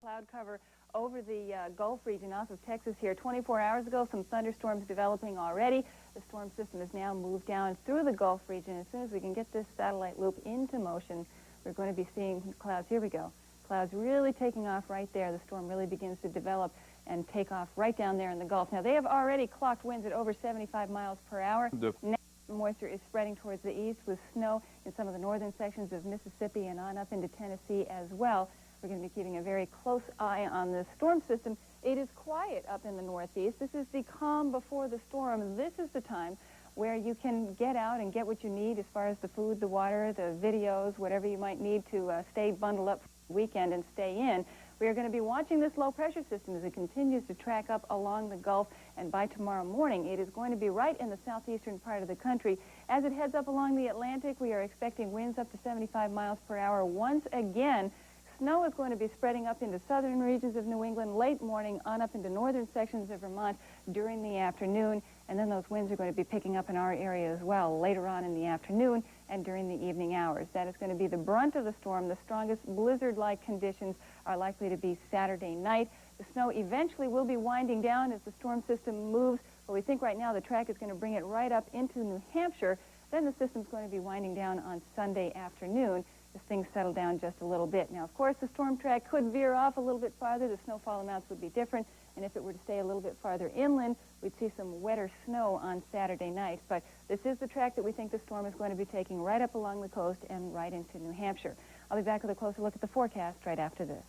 cloud cover over the Gulf region off of Texas here. 24 hours ago, some thunderstorms developing already. The storm system has now moved down through the Gulf region. As soon as we can get this satellite loop into motion, we're going to be seeing clouds. Here we go. Clouds really taking off right there. The storm really begins to develop and take off right down there in the Gulf. Now, they have already clocked winds at over 75 miles per hour. Now, moisture is spreading towards the east with snow in some of the northern sections of Mississippi and on up into Tennessee as well. We're going to be keeping a very close eye on this storm system. It is quiet up in the northeast. This is the calm before the storm. This is the time where you can get out and get what you need as far as the food, the water, the videos, whatever you might need to stay bundled up for the weekend and stay in. We are going to be watching this low-pressure system as it continues to track up along the Gulf, and by tomorrow morning, it is going to be right in the southeastern part of the country. As it heads up along the Atlantic, we are expecting winds up to 75 miles per hour. Once again, snow is going to be spreading up into southern regions of New England late morning on up into northern sections of Vermont during the afternoon, and then those winds are going to be picking up in our area as well later on in the afternoon and during the evening hours. That is going to be the brunt of the storm. The strongest blizzard-like conditions are likely to be Saturday night. The snow eventually will be winding down as the storm system moves, but we think right now the track is going to bring it right up into New Hampshire. Then the system's going to be winding down on Sunday afternoon as things settle down just a little bit. Now, of course, the storm track could veer off a little bit farther. The snowfall amounts would be different, and if it were to stay a little bit farther inland, we'd see some wetter snow on Saturday night. But this is the track that we think the storm is going to be taking right up along the coast and right into New Hampshire. I'll be back with a closer look at the forecast right after this.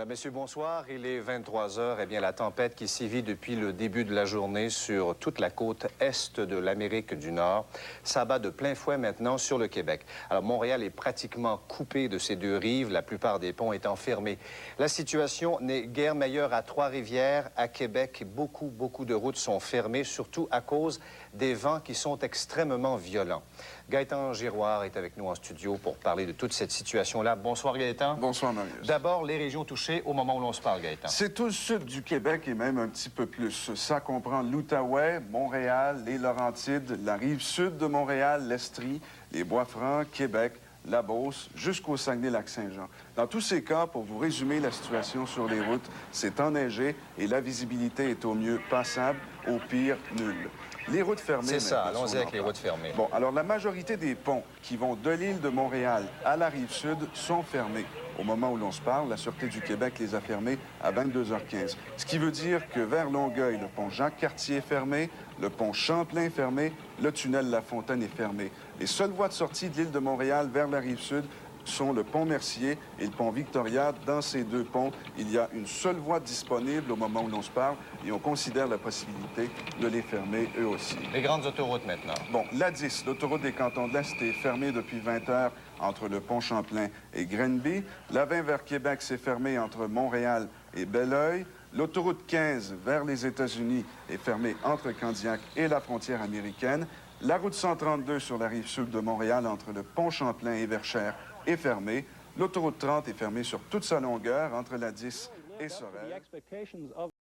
Messieurs, bonsoir. Il est 23 heures. Eh bien, la tempête qui sévit depuis le début de la journée sur toute la côte est de l'Amérique du Nord s'abat de plein fouet maintenant sur le Québec. Alors, Montréal est pratiquement coupé de ses deux rives, la plupart des ponts étant fermés. La situation n'est guère meilleure à Trois-Rivières. À Québec, beaucoup de routes sont fermées, surtout à cause des vents qui sont extrêmement violents. Gaetan Girouard est avec nous en studio pour parler de toute cette situation-là. Bonsoir, Gaetan. Bonsoir, Marius. D'abord, les régions touchées au moment où l'on se parle, Gaetan. C'est tout le sud du Québec et même un petit peu plus. Ça comprend l'Outaouais, Montréal, les Laurentides, la rive sud de Montréal, l'Estrie, les Bois-Francs, Québec, la Beauce, jusqu'au Saguenay-Lac-Saint-Jean. Dans tous ces cas, pour vous résumer la situation sur les routes, c'est enneigé et la visibilité est au mieux passable, au pire nulle. Les routes fermées... C'est ça, allons-y avec les routes fermées. Bon, alors la majorité des ponts qui vont de l'île de Montréal à la rive sud sont fermés. Au moment où l'on se parle, la Sûreté du Québec les a fermés à 22h15. Ce qui veut dire que vers Longueuil, le pont Jacques-Cartier est fermé, le pont Champlain est fermé, le tunnel La Fontaine est fermé. Les seules voies de sortie de l'île de Montréal vers la rive sud sont le pont Mercier et le pont Victoria. Dans ces deux ponts, il y a une seule voie disponible au moment où l'on se parle et on considère la possibilité de les fermer eux aussi. Les grandes autoroutes maintenant. Bon, l'A10, l'autoroute des cantons de l'Est, est fermée depuis 20 heures entre le pont Champlain et Grenby. La 20 vers Québec, c'est fermé entre Montréal et Belleuil. L'autoroute 15 vers les États-Unis est fermée entre Candiac et la frontière américaine. La route 132 sur la rive sud de Montréal entre le pont Champlain et Verchères est fermée. L'autoroute 30 est fermée sur toute sa longueur entre la 10 et Sorel.